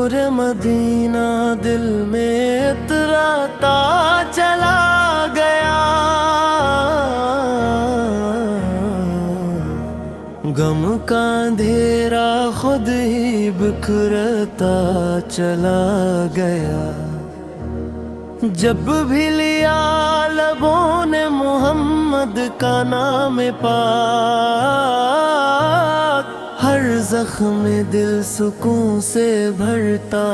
نور مدینہ دل میں اتراتا چلا گیا، غم کا اندھیرا خود ہی بکھرتا چلا گیا۔ جب بھی لیا لبوں نے محمد کا نام پاک، ہر زخم دل سکون سے بھرتا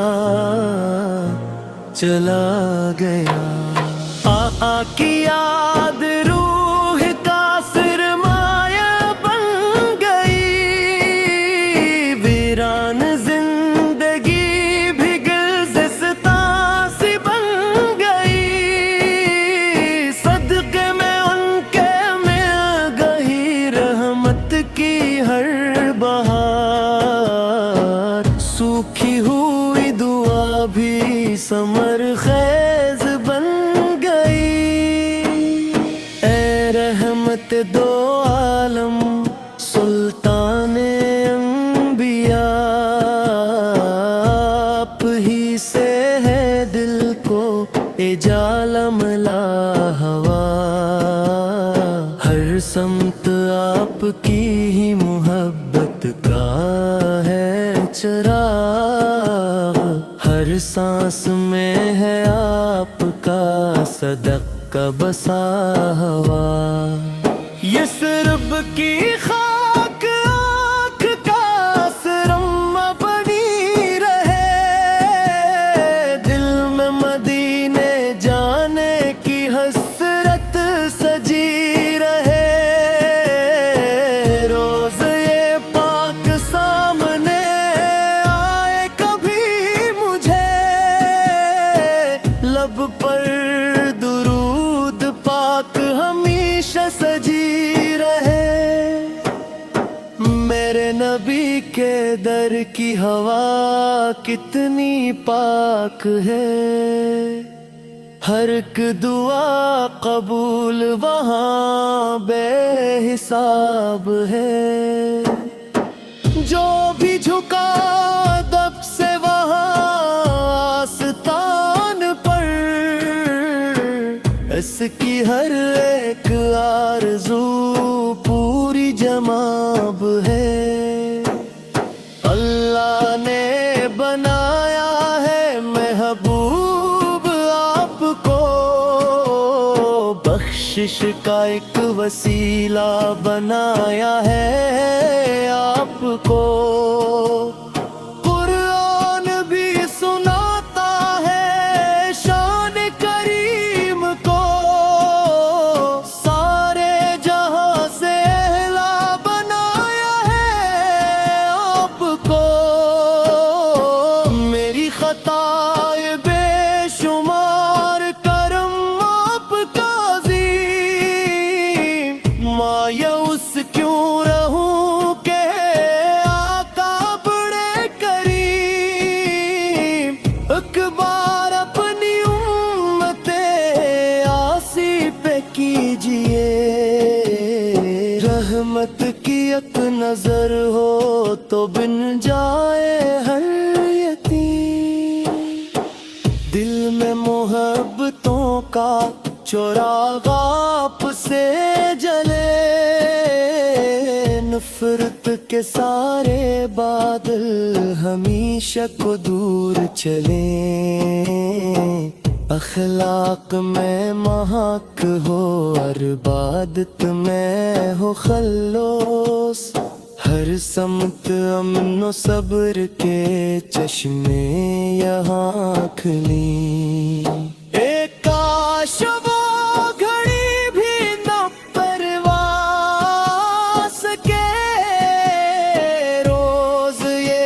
چلا گیا۔ آقا کی یاد روح کا سرمایہ بن گئی، ویران زندگی بھی گلزستاں سی بن گئی، صدقے میں ان کے مل گئی رحمت کی ہر بہار، سوکھی ہوئی دعا بھی ثمر خیز بن گئی۔ اے رحمت دو عالم سلطان انبیاء، آپ ہی سے ہے دل کو اجالا ملا ہوا، ہر سمت آپ کی ہی محبت کا ہے چراغ، ہر سانس میں ہے آپ کا صدقہ بسا ہوا۔ یثرب کی خاک آنکھ کا سرم بنی رہے، دل میں مدینے جانے کی حسرت سجی رہے، روز یہ پاک سامنے آئے کبھی مجھے، لب پر درود پاک ہمیشہ سجی رہے۔ میرے نبی کے در کی ہوا کتنی پاک ہے، ہر ایک دعا قبول وہاں بے حساب ہے، جو بھی جھکا ادب سے وہاں آستان پر، اس کی ہر ایک آرزو پوری جماب ہے۔ اللہ نے بنایا ہے محبوب آپ کو، بخشش کا ایک وسیلہ بنایا ہے آپ کو، قرآن بھی سناتا ہے شان کریم کو، سارے جہاں سے اعلیٰ بنایا ہے آپ کو، میری خطائیں بے شمار کرم آپ کا عظیم، مایوس کیوں رہوں کہ آقا بڑے کریم، ایک بار اپنی امت آسی پہ کیجئے، رحمت کی ایک نظر ہو تو بن جائے ہر یتیم، دل میں محبتوں کا چراغ آپ سے جلے، نفرت کے سارے بادل ہمیشہ کو دور چلیں، اخلاق میں محک ہو اور عبادت میں ہو خلوص، ہر سمت امن و صبر کے چشمے یہاں کھلیں، ایک کاش وہ گھڑی بھی نہ پروا سکے، روز یہ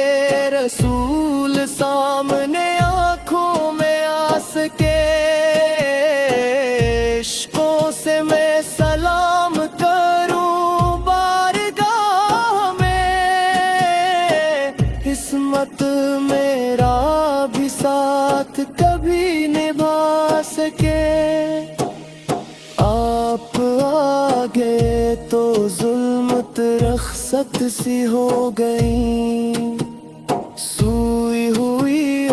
رسول سامنے آنکھوں میں آ سکے، عشقوں سے میں سلام کروں بارگاہ میں، قسمت میرا بھی ساتھ کبھی نبھا سکے، آپ آگے تو ظلمت رخصت سی ہو گئی، سوئی ہوئی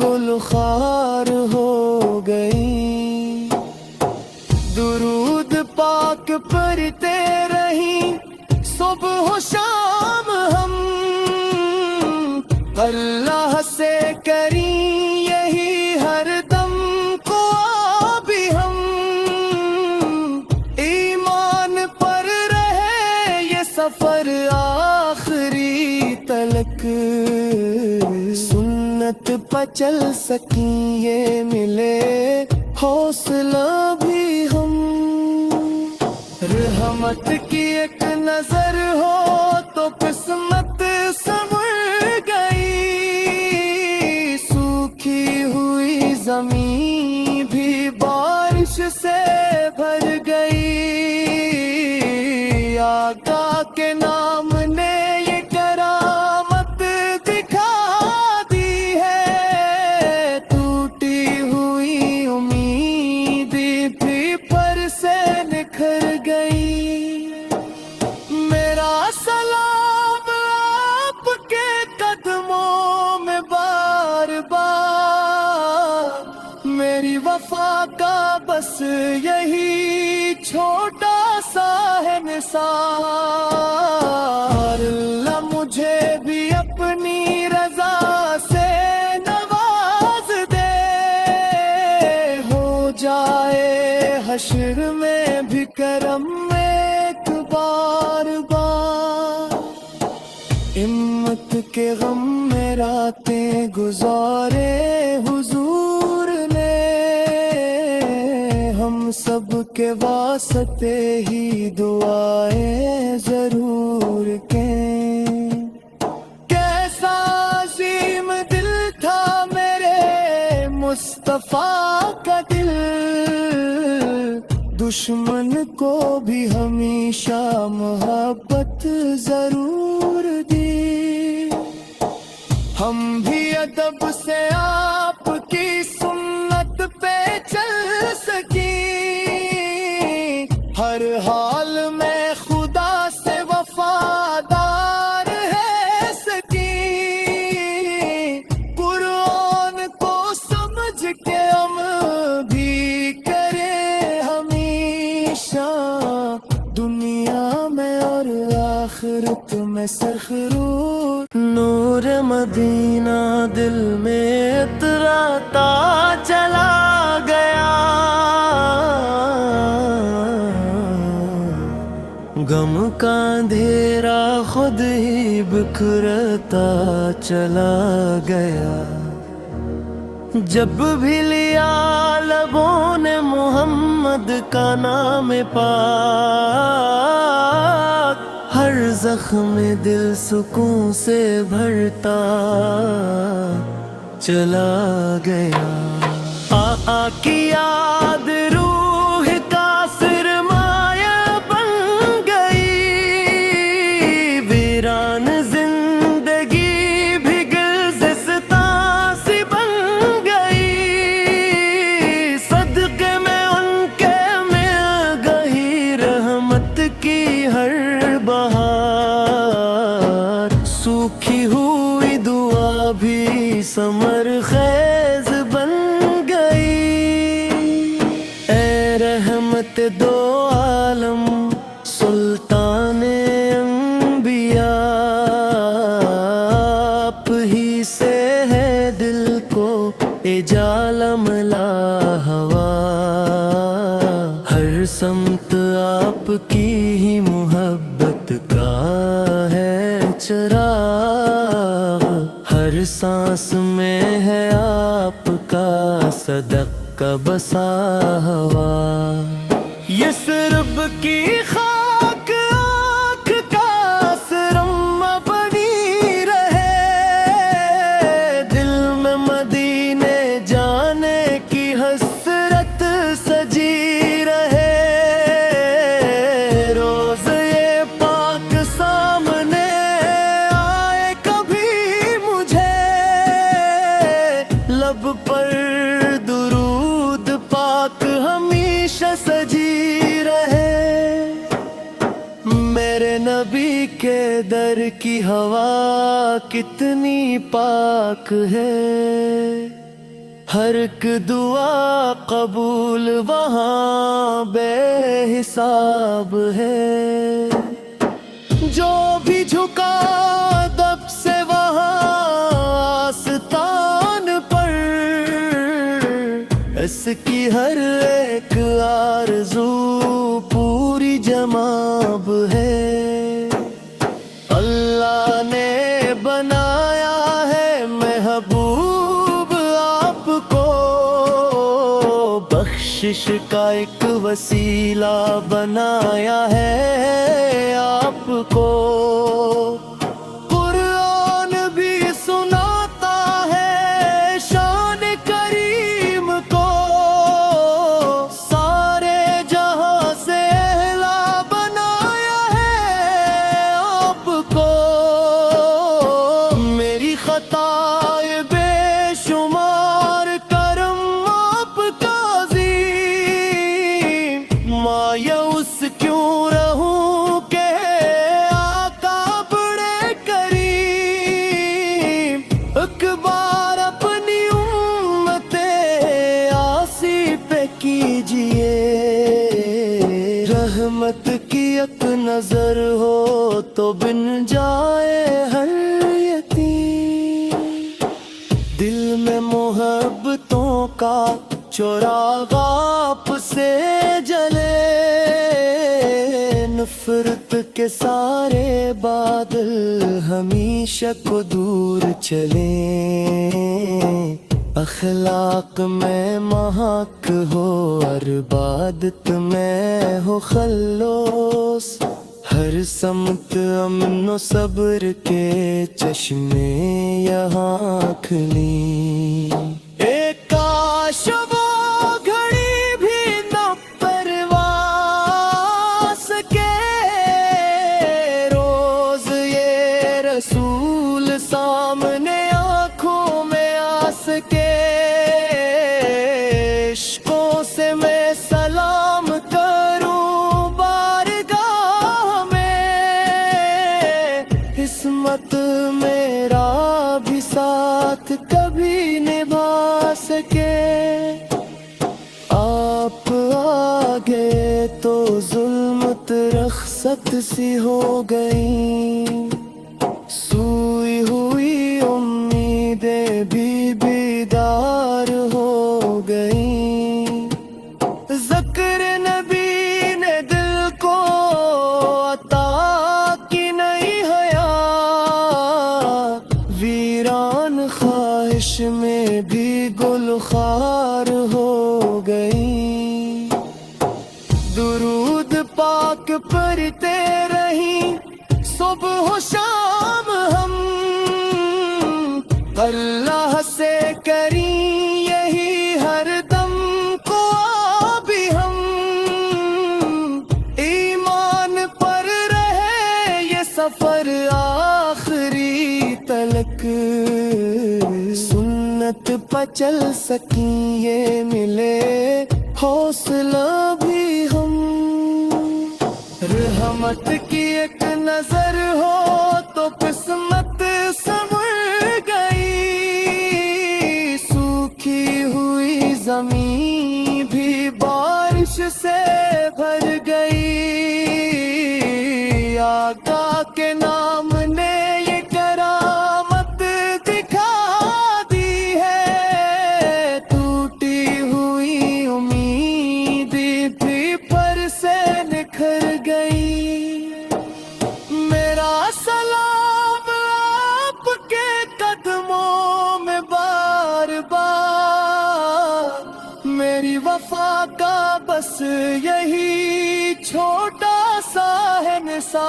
گلخار ہو گئی. درود پاک پڑھتے رہیں صبح و شام ہم, اللہ سے کریں یہی ہر دم کو بھی ہم. ایمان پر رہے یہ سفر آخری تلک, سنت پہ چل سکیں یہ ملے حوصلہ بھی ہم. رحمت کی ایک نظر ہو تو قسمت سنور گئی, سوکھی ہوئی زمین بھی بارش سے بھر گئی. آقا کے نام نے یہ کرامت دکھا دی ہے, ٹوٹی ہوئی امید بھی پر سے نکھر گئی. میرا سلام آپ کے قدموں میں بار بار, میری وفا کا بس یہی چھوٹا سا ہے نثار. اللہ مجھے بھی اپنی رضا سے نواز دے, ہو جائے حشر میں بھی کرم ایک بار بار. ہمت کے غم میں راتیں گزارے حضور نے, ہم سب کے واسطے ہی دعائیں ضرور کیں. کیسا عظیم دل تھا میرے مصطفیٰ کا دل, دشمن کو بھی ہمیشہ محبت ضرور دی. ہم بھی ادب سے آپ کی سنت پہ چل سکیں, ہر حال میں خدا سے وفادار ہے سکیں. قرآن کو سمجھ کے ہم بھی کریں ہمیشہ, دنیا میں اور آخرت میں سرخرور. نور مدینہ دل میں اتراتا چلا گیا, غم کا اندھیرا خود ہی بکھرتا چلا گیا. جب بھی لیا لبوں نے محمد کا نام پاک, ہر زخم دل سکون سے بھرتا چلا گیا. آقا کی یاد روح کا سرمایہ بن گئی, ویران زندگی بھی گلزستاں سی بن گئی. صدقے میں ان کے مل گئی رحمت کی ہر بہار, سوکھی ہوئی دعا بھی ثمر خیز بن گئی. اے رحمت دو عالم سلطان انبیاء, آپ ہی سے ہے دل کو اجالا ملا ہوا. ہر سمت آپ کی ہی محبت کا ہے چراغ, ہر سانس میں ہے آپ کا صدقہ بسا ہوا. یثرب کی خاک آنکھ کا سرم بنی رہے, دل میں مدینے جانے کی حسرت سجی رہے. روز یہ پاک سامنے آئے کبھی مجھے, لب پر درود پاک ہمیشہ سجی رہے. میرے نبی کے در کی ہوا کتنی پاک ہے, ہر ایک دعا قبول وہاں بے حساب ہے، جو بھی جھکا ادب سے وہاں آستان پر، اس کی ہر ایک آرزو پوری جماب ہے۔ اللہ نے بنایا ہے محبوب آپ کو، بخشش کا ایک وسیلہ بنایا ہے آپ کو۔ قرآن بھی سناتا ہے شان کریم کو، سارے جہاں سے اعلیٰ بنایا ہے آپ کو۔ میری خطائیں بے شمار، کرم آپ کا عظیم، مایوس کیوں رہوں کہ آقا بڑے کریم، ایک بار اپنی امت آسی پہ کیجئے، رحمت کی ایک نظر ہو تو بن جائے ہر یتیم، دل میں محبتوں کا چراغ آپ سے جلے، نفرت کے سارے بادل ہمیشہ کو دور چلیں، اخلاق میں محک ہو اور عبادت میں ہو خلوص، ہر سمت امن و صبر کے چشمے یہاں کھلیں۔ ایک کاش وہ گھڑی بھی نہ پروا سکے، روز یہ رسول سامنے آنکھوں میں آ سکے، عشقوں سے میں سلام کروں بارگاہ میں، قسمت میرا بھی ساتھ کبھی نبھا سکے۔ آپ آگے تو ظلمت رخصت سی ہو گئی، سوئی ہوئی امیدیں بھی بیدار ہو گئی، ذکر نبی نے دل کو عطا کی نئی حیات، ویران خواہش میں بھی گلخار ہو گئی، درود پاک پڑھتے رہیں صبح و شام ہم، اللہ سے کریں یہی ہر دم دعا بھی ہم، ایمان پر رہے یہ سفر آخری تلک، سنت پہ چل سکیں یہ ملے حوصلہ بھی ہم، رحمت کی ایک نظر ہو تو قسمت سنور گئی، سوکھی ہوئی زمین بھی بارش سے بھر گئی، آقا کے نام نے یہ کرامت دکھا دی ہے، ٹوٹی ہوئی امید بھی پر سے نکھر گئی، میرا سلام آپ کے قدموں میں بار بار، میری وفا کا بس یہی چھوٹا سا ہے نثار،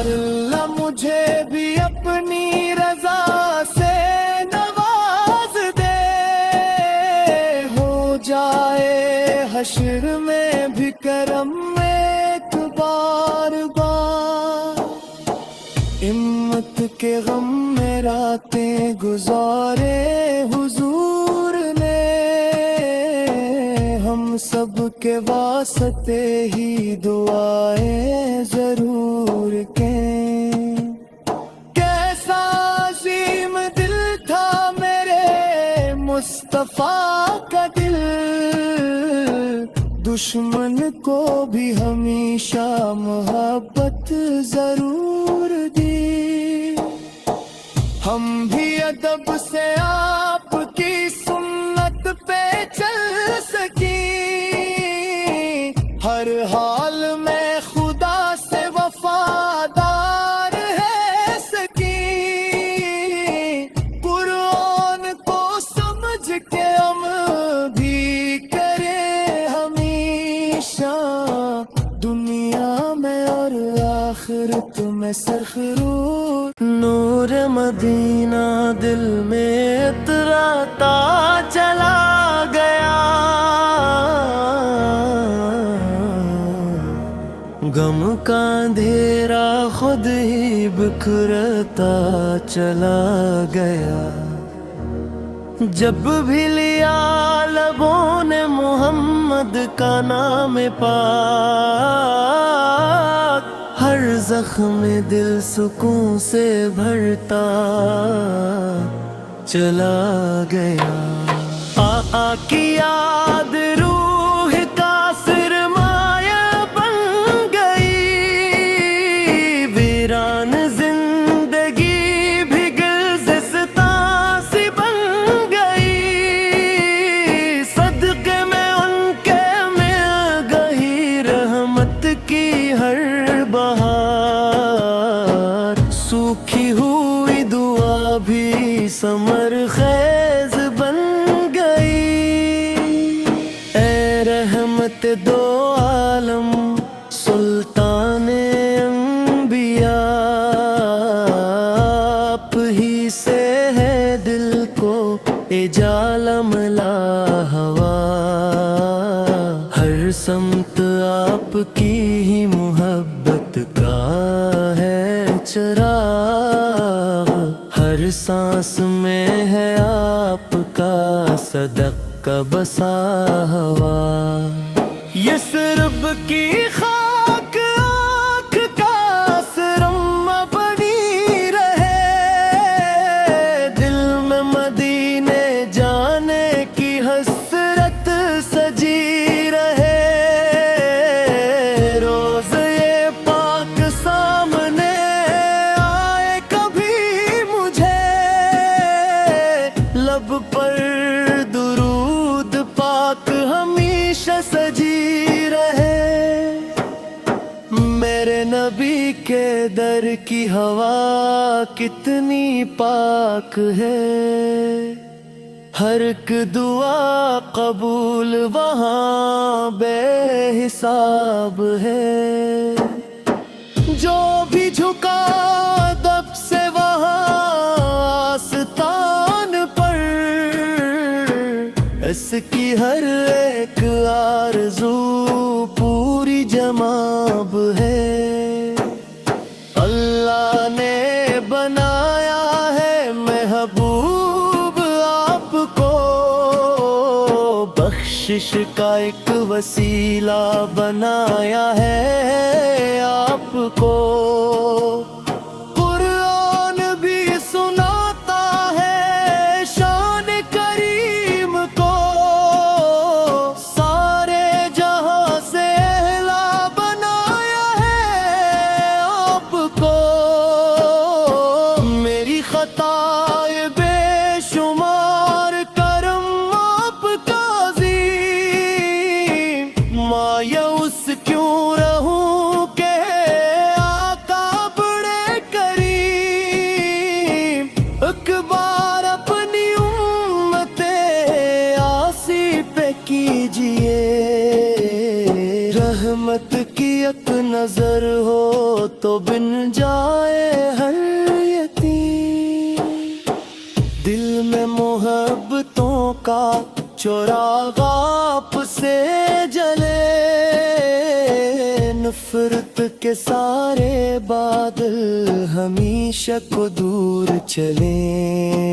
اللہ مجھے بھی اپنی رضا سے نواز دے، ہو جائے حشر میں بھی کرم ایک بار بار، ہمت کے غم میں راتیں گزارے حضور نے، ہم سب کے واسطے ہی دعائیں ضرور کہیں، کیسا عظیم دل تھا میرے مصطفیٰ کا دل دشمن کو بھی ہمیشہ محبت ضرور دی ہم بھی ادب سے آپ کی سنت پہ چل سکیں ہر حال میں خدا سے وفادار ہے سکیں قرآن کو سمجھ کے ہم بھی کریں ہمیشہ دنیا میں اور آخرت میں سرخرور نور مدینہ دل میں اتراتا چلا گیا غم کا اندھیرا خود ہی بکھرتا چلا گیا جب بھی لیا لبوں نے محمد کا نام پاک ہر زخم دل سکون سے بھرتا چلا گیا آقا کی یاد روح کا سرمایہ بن گئی ویران زندگی بھی گلزستاں سی بن گئی صدقے میں ان کے مل گئی رحمت کی ہر بہار سوکھی ہوئی دعا بھی ثمر خیز بن گئی اے رحمت دو عالم سلطان انبیاء آپ ہی سے ہے دل کو اجالا ملا ہوا ہر سمت آپ کی ہی محبت کا ہے چراغ ہر سانس میں ہے آپ کا صدقہ بسا ہوا یثرب کی خاک آنکھ کا سرم بنی رہے دل میں مدینے جانے کی حسرت سجی رہے روز یہ پاک سامنے آئے کبھی مجھے لب پر درود پاک ہمیشہ سجی رہے میرے نبی کے در کی ہوا کتنی پاک ہے ہر ایک دعا قبول وہاں بے حساب ہے جو بھی جھکا ادب سے وہاں آستان پر اس کی ہر ایک آرزو پوری جماب ہے اللہ نے بنایا ہے محبوب آپ کو بخشش کا ایک وسیلہ بنایا ہے آپ کو قرآن بھی سناتا ہے شان کریم کو سارے جہاں سے اعلیٰ بنایا ہے آپ کو میری خطائے بے شمار کرم آپ کا عظیم مایوس کیوں رہوں کہ آقا بڑے کریم ایک بار اپنی امت آسی پہ کیجئے رحمت کی ایک نظر ہو تو بن جائے ہر یتیم دل میں محبتوں کا چراغ آپ سے جلے نفرت کے سارے بادل ہمیشہ کو دور چلیں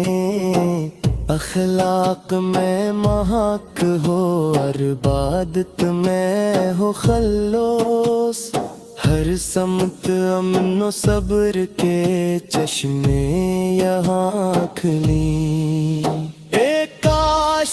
اخلاق میں محک ہو اور عبادت میں ہو خلوص ہر سمت امن و صبر کے چشمے یہاں کھلیں ایک کاش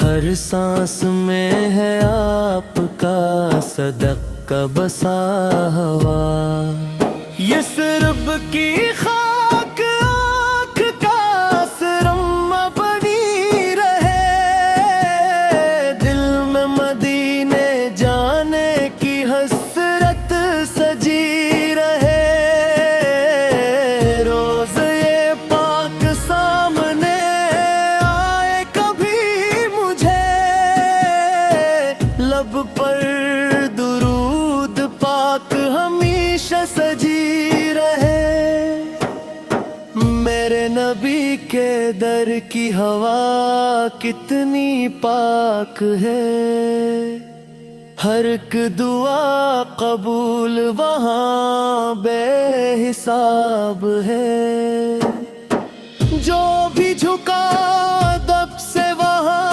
ہر سانس میں ہے آپ کا صدقہ بسا ہوا، یثرب کی خاک آنکھ کا سرم بنی رہے، دل میں مدینے جانے کی حسرت سجی رہے، روز یہ پاک سامنے آئے کبھی مجھے، لب پر درود پاک ہمیشہ سجی رہے، میرے نبی کے در کی ہوا کتنی پاک ہے، ہر ایک دعا قبول وہاں بے حساب ہے، جو بھی جھکا ادب سے وہاں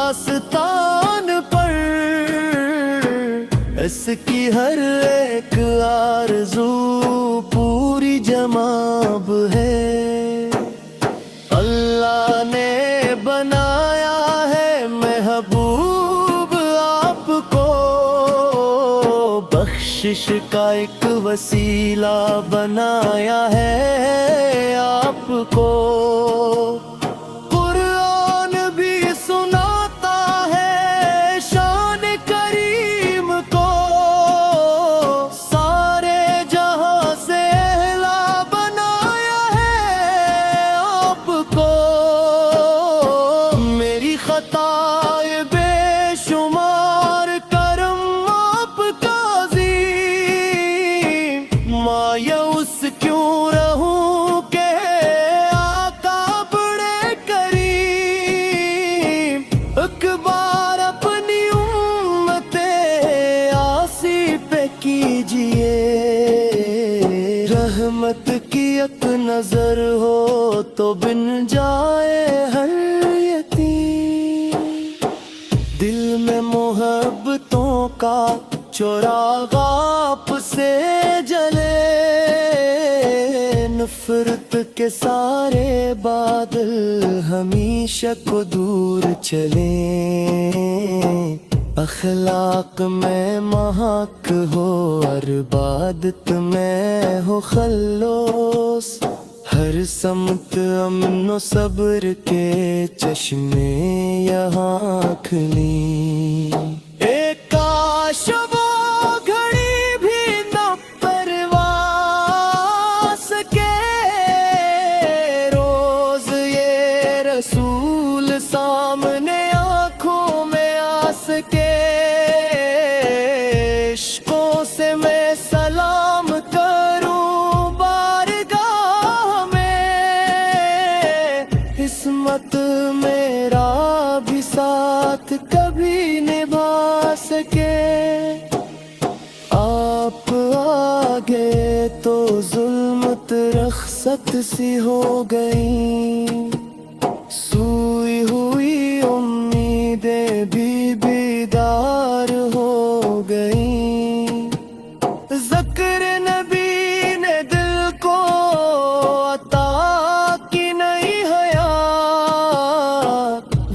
آستان پر، اس کی ہر ایک آرزو پوری جماب ہے، اللہ نے بنایا ہے محبوب آپ کو، بخشش کا ایک وسیلہ بنایا ہے آپ کو، قرآن بھی سناتا ہے شان کریم کو، سارے جہاں سے اعلیٰ بنایا ہے آپ کو، میری خطائیں بے شمار کرم آپ کا عظیم، مایوس کیوں رہوں کہ آقا بڑے کریم، ایک بار اپنی امت آسی پہ کیجئے، رحمت کی ایک نظر ہو تو بن جائے ہر یتیم، دل میں محبتوں کا چراغ آپ سے جلے، نفرت کے سارے بادل ہمیشہ کو دور چلیں، اخلاق میں محک ہو اور عبادت میں ہو خلوص، ہر سمت امن و صبر کے چشمے یہاں کھلیں، ایک کاش وہ گھڑی بھی نہ پروا سکے، روز یہ رسول سامنے آنکھوں میں آ سکے، عشقوں سے میں سلام کروں بارگاہ میں، قسمت میرا بھی ساتھ کبھی نبھا سکے، آپ آگے تو ظلمت رخصت سی ہو گئی، سوئی ہوئی امیدیں بھی بیدار ہو گئی، ذکر نبی نے دل کو عطا کی نئی حیات،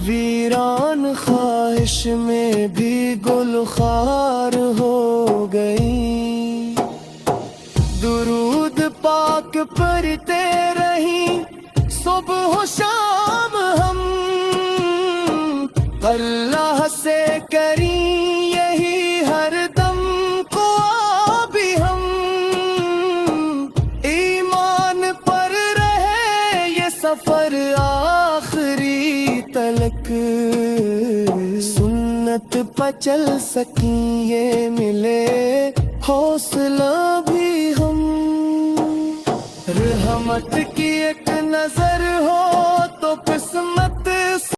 ویران خواہش میں بھی گل خار ہو گئی، درود پاک پڑھتے رہیں صبح و شام ہم، اللہ سے کریں یہی ہر دم دعا بھی ہم، ایمان پر رہے یہ سفر آخری تلک، سنت پہ چل سکیں یہ ملے حوصلہ بھی ہم، رحمت کی ایک نظر ہو تو قسمت